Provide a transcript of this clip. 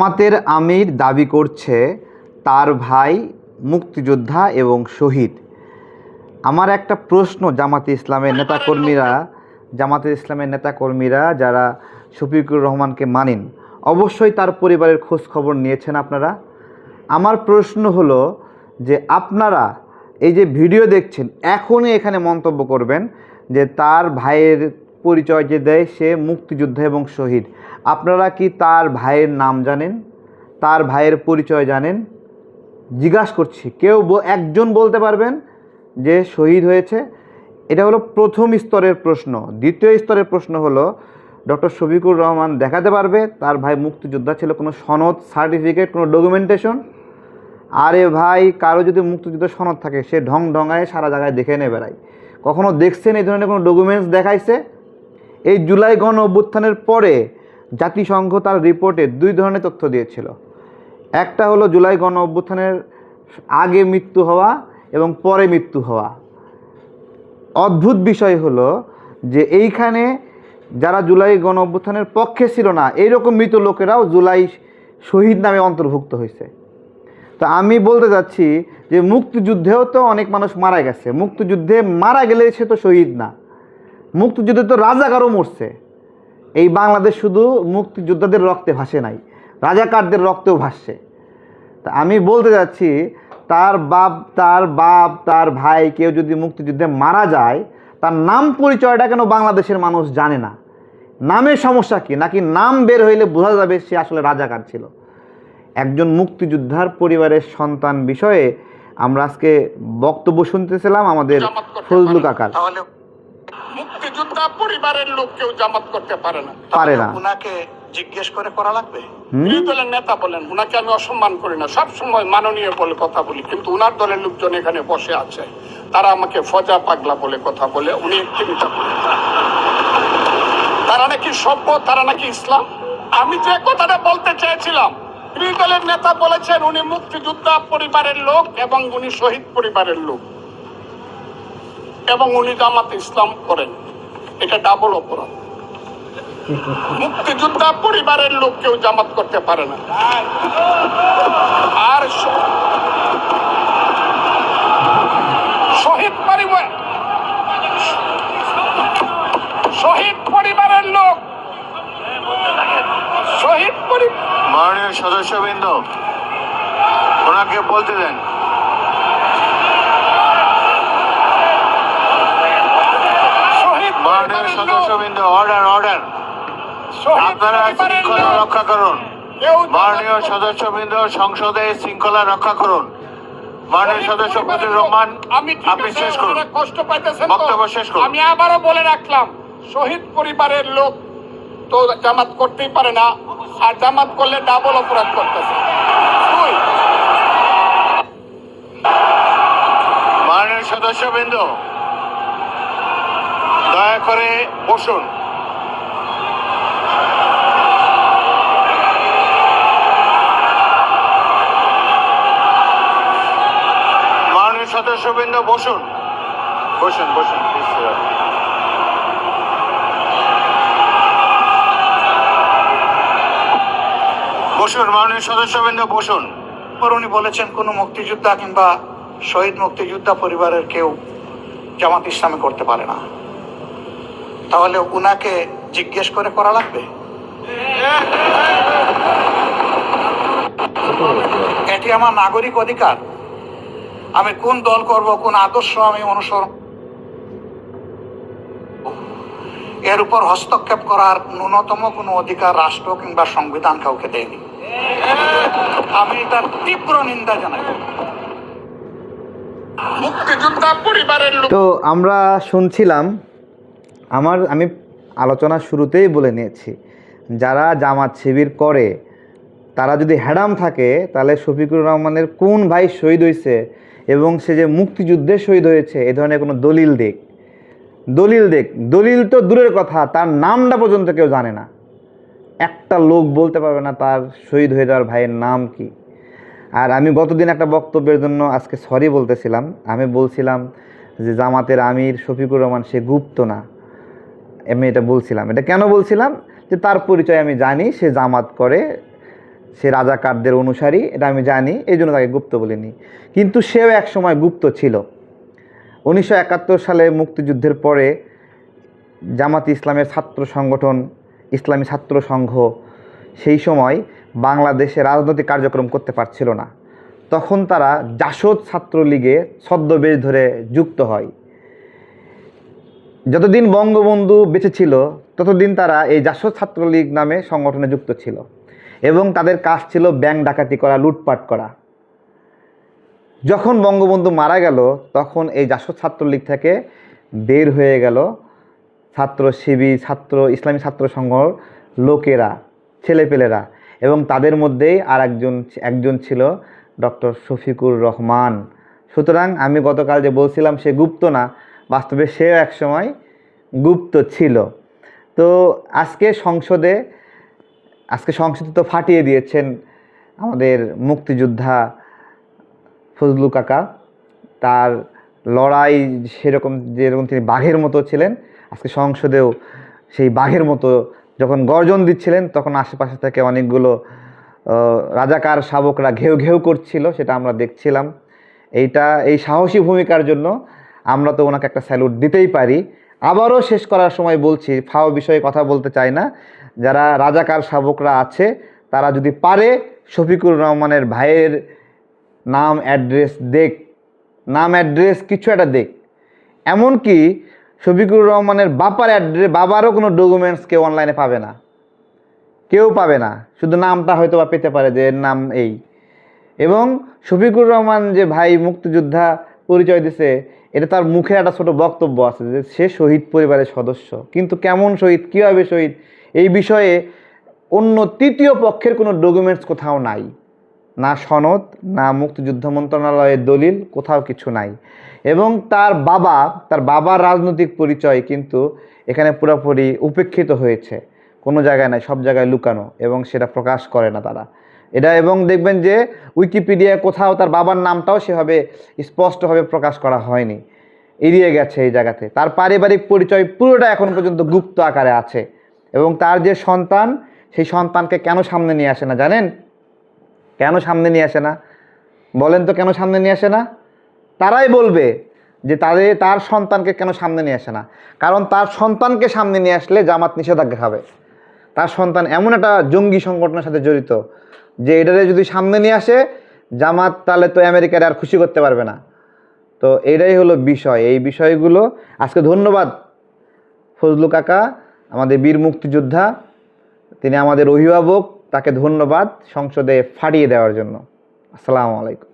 জামাতের আমির দাবি করছে তার ভাই মুক্তিযোদ্ধা এবং শহীদ। আমার একটা প্রশ্ন, জামাতে ইসলামের নেতাকর্মীরা যারা শফিকুর রহমানকে মানেন, অবশ্যই তার পরিবারের খোঁজ খবর নিয়েছেন আপনারা। আমার প্রশ্ন হলো যে আপনারা এই যে ভিডিও দেখছেন, এখনই এখানে মন্তব্য করবেন যে তার ভাইয়ের পরিচয় যে দেয় সে মুক্তিযোদ্ধা এবং শহীদ। আপনারা কি তার ভাইয়ের নাম জানেন? তার ভাইয়ের পরিচয় জানেন? জিজ্ঞাসা করছি, কেউ একজন বলতে পারবেন যে শহীদ হয়েছে? এটা হলো প্রথম স্তরের প্রশ্ন। দ্বিতীয় স্তরের প্রশ্ন হলো, ডক্টর শফিকুর রহমান দেখাতে পারবে তার ভাই মুক্তিযোদ্ধা ছিল? কোনো সনদ, সার্টিফিকেট, কোনো ডকুমেন্টেশন? আরে ভাই, কারো যদি মুক্তিযুদ্ধ সনদ থাকে সে ঢঙায় সারা জায়গায় দেখে নিয়ে বেড়ায়। কখনো দেখছেন এই ধরনের কোনো ডকুমেন্টস দেখাইছে? এই জুলাই গণ অভ্যুত্থানের পরে জাতিসংঘ তার রিপোর্টে দুই ধরনের তথ্য দিয়েছিল। একটা হলো জুলাই গণ অভ্যুত্থানের আগে মৃত্যু হওয়া এবং পরে মৃত্যু হওয়া। অদ্ভুত বিষয় হলো যে এইখানে যারা জুলাই গণ অভ্যুত্থানের পক্ষে ছিল না, এইরকম মৃত লোকেরাও জুলাই শহীদ নামে অন্তর্ভুক্ত হয়েছে। তো আমি বলতে যাচ্ছি যে মুক্তিযুদ্ধেও তো অনেক মানুষ মারা গেছে। মুক্তিযুদ্ধে মারা গেলে সে তো শহীদ না। মুক্তিযুদ্ধে তো রাজাকারও মরছে। এই বাংলাদেশ শুধু মুক্তিযোদ্ধাদের রক্তে ভাসে নাই, রাজাকারদের রক্তেও ভাসছে। তা আমি বলতে যাচ্ছি, তার বাপ তার ভাই কেউ যদি মুক্তিযুদ্ধে মারা যায়, তার নাম পরিচয়টা কেন বাংলাদেশের মানুষ জানে না? নামের সমস্যা কি? নাকি নাম বের হইলে বোঝা যাবে সে আসলে রাজাকার ছিল? একজন মুক্তিযোদ্ধার পরিবারের সন্তান বিষয়ে আমরা আজকে বক্তব্য শুনতেছিলাম আমাদের ফজলু কাকার। মুক্তিযোদ্ধা পরিবারের লোক কেউ জামাত করতে পারে না। উনাকে জিজ্ঞেস করে করা লাগবে। বিরোধী দলের নেতা বলেন, উনাকে আমি অসম্মান করি না, সব সময় মাননীয় বলে কথা বলি, কিন্তু উনার দলের লোকজন এখানে বসে আছে, তারা আমাকে ফজা পাগলা বলে কথা বলে। উনি চিন্তা করেন তারা নাকি সভ্য, তারা নাকি ইসলাম। আমি যে কথাটা বলতে চেয়েছিলাম, বিরোধী দলের নেতা বলেছেন উনি মুক্তিযোদ্ধা পরিবারের লোক এবং উনি শহীদ পরিবারের লোক এবং উনি জামাতে ইসলাম করেন। এটা ডাবল অপরাধ। মুক্তিযোদ্ধা পরিবারের লোক কেউ জামাত করতে পারে না। আর শহীদ পরিবারের লোক, মাননীয় সদস্যবৃন্দ ওনাকে বলতে দেন। মাননীয় সদস্যবৃন্দ, অর্ডার। আপনারা শৃঙ্খলা রক্ষা করুন। মাননীয় সদস্যবৃন্দ, সংসদে শৃঙ্খলা রক্ষা করুন। মাননীয় সদস্য ফজলুর রহমান, আপনি শেষ করুন, কষ্ট পাইতেছেন, বক্তব্য শেষ করুন। আমি আবারও বলে রাখলাম, শহীদ পরিবারের লোক তো জামাত করতেই পারে না, আর জামাত করলে ডাবল অপরাধ করতেছে। মাননীয় সদস্যবৃন্দ, দয়া করে বসুন। মাননীয় সদস্যবৃন্দ বসুন। মাননীয় সদস্যবৃন্দ বসুন। উনি বলেছেন কোন মুক্তিযোদ্ধা কিংবা শহীদ মুক্তিযোদ্ধা পরিবারের কেউ জামাত ইসলামী করতে পারে না। তাহলে উনাকে জিজ্ঞেস করে করা লাগবে। এটি আমার নাগরিক অধিকার। আমি কোন দল করব, কোন আদর্শ আমি অনুসরণ, এর উপর হস্তক্ষেপ করার ন্যূনতম কোনো অধিকার রাষ্ট্র কিংবা সংবিধান কাউকে দেয়নি। আমি এটার তীব্র নিন্দা জানাই। মুক্তিযোদ্ধা পরিবারের লোক, তো আমরা শুনছিলাম, আমি আলোচনা শুরুতেই বলে নিয়েছি, যারা জামাত শিবির করে তারা যদি হ্যাডাম থাকে, তাহলে শফিকুর রহমানের কোন ভাই শহীদ হয়েছে এবং সে যে মুক্তিযুদ্ধে শহীদ হয়েছে এ ধরনের কোনো দলিল দেখ। দলিল তো দূরের কথা, তার নামটা পর্যন্ত কেউ জানে না। একটা লোক বলতে পারবে না তার শহীদ হয়ে যাওয়ার ভাইয়ের নাম কি। আর আমি গতদিন একটা বক্তব্যের জন্য আজকে সরি বলতেছিলাম। আমি বলছিলাম যে জামাতের আমির শফিকুর রহমান সে গুপ্ত না। আমি এটা বলছিলাম। এটা কেন বলছিলাম? যে তার পরিচয় আমি জানি, সে জামাত করে, সে রাজাকারদের অনুসারী, এটা আমি জানি, এই জন্য তাকে গুপ্ত বলিনি। কিন্তু সেও এক সময় গুপ্ত ছিল। 1971 সালে মুক্তিযুদ্ধের পরে জামাত ইসলামের ছাত্র সংগঠন ইসলামী ছাত্র সংঘ সেই সময় বাংলাদেশে রাজনৈতিক কার্যক্রম করতে পারছিল না। তখন তারা জাসদ ছাত্রলীগে ছদ্মবেশ ধরে যুক্ত হয়। যতদিন বঙ্গবন্ধু বেঁচে ছিল ততদিন তারা এই জাসদ ছাত্রলীগ নামে সংগঠনে যুক্ত ছিল এবং তাদের কাজ ছিল ব্যাংক ডাকাতি করা, লুটপাট করা। যখন বঙ্গবন্ধু মারা গেল তখন এই জাসদ ছাত্রলীগ থেকে বের হয়ে গেল ছাত্র শিবির, ইসলামী ছাত্র সংঘর লোকেরা, ছেলেপেলেরা, এবং তাদের মধ্যেই আর একজন ছিল ডক্টর শফিকুর রহমান। সুতরাং আমি গতকাল যে বলছিলাম সে গুপ্ত না, বাস্তবে সেও একসময় গুপ্ত ছিল। তো আজকে সংসদে তো ফাটিয়ে দিয়েছেন আমাদের মুক্তিযোদ্ধা ফজলু কাকা। তার লড়াই যেরকম তিনি বাঘের মতো ছিলেন, আজকে সংসদেও সেই বাঘের মতো যখন গর্জন দিচ্ছিলেন তখন আশেপাশে থেকে অনেকগুলো রাজাকার শাবকরা ঘেউ ঘেউ করছিল, সেটা আমরা দেখছিলাম। এই সাহসী ভূমিকার জন্য আমরা তো ওনাকে একটা স্যালুট দিতেই পারি। আবারও শেষ করার সময় বলছি, ফাও বিষয়ে কথা বলতে চাই না, যারা রাজাকার শাবকরা আছে তারা যদি পারে শফিকুর রহমানের ভাইয়ের নাম অ্যাড্রেস কিছু একটা দেখ। এমনকি শফিকুর রহমানের বাবারও কোনো ডকুমেন্টস কেউ অনলাইনে পাবে না, কেউ পাবে না, শুধু নামটা হয়তো বা পেতে পারে যে এর নাম এই। এবং শফিকুর রহমান যে ভাই মুক্তিযোদ্ধা পরিচয় দিছে, এটা তার মুখে একটা ছোট বক্তব্য আছে যে সে শহীদ পরিবারের সদস্য, কিন্তু কেমন শহীদ, কীভাবে শহীদ, এই বিষয়ে অন্য তৃতীয় পক্ষের কোনো ডকুমেন্টস কোথাও নাই, না সনদ, না মুক্তিযুদ্ধ মন্ত্রণালয়ের দলিল, কোথাও কিছু নাই। এবং তার বাবার রাজনৈতিক পরিচয় কিন্তু এখানে পুরোপুরি উপেক্ষিত হয়েছে, কোনো জায়গায় নাই, সব জায়গায় লুকানো, এবং সেটা প্রকাশ করে না তারা এটা। এবং দেখবেন যে উইকিপিডিয়ায় কোথাও তার বাবার নামটাও সেভাবে স্পষ্টভাবে প্রকাশ করা হয়নি, এড়িয়ে গেছে এই জায়গাতে। তার পারিবারিক পরিচয় পুরোটা এখন পর্যন্ত গুপ্ত আকারে আছে। এবং তার যে সন্তান, সেই সন্তানকে কেন সামনে নিয়ে আসে না জানেন? কেন সামনে নিয়ে আসে না বলেন তো? কেন সামনে নিয়ে আসে না? তারাই বলবে যে তার সন্তানকে কেন সামনে নিয়ে আসে না। কারণ তার সন্তানকে সামনে নিয়ে আসলে জামাত নিষেধাজ্ঞা খাবে। তার সন্তান এমন একটা জঙ্গি সংগঠনের সাথে জড়িত যে এটারে যদি সামনে নিয়ে আসে জামাত, তাহলে তো আমেরিকার আর খুশি করতে পারবে না। তো এটাই হলো বিষয়। এই বিষয়গুলো আজকে ধন্যবাদ ফজলু কাকা, আমাদের বীর মুক্তিযোদ্ধা, তিনি আমাদের অভিভাবক, তাকে ধন্যবাদ সংসদে ফাটিয়ে দেওয়ার জন্য। আসসালামু আলাইকুম।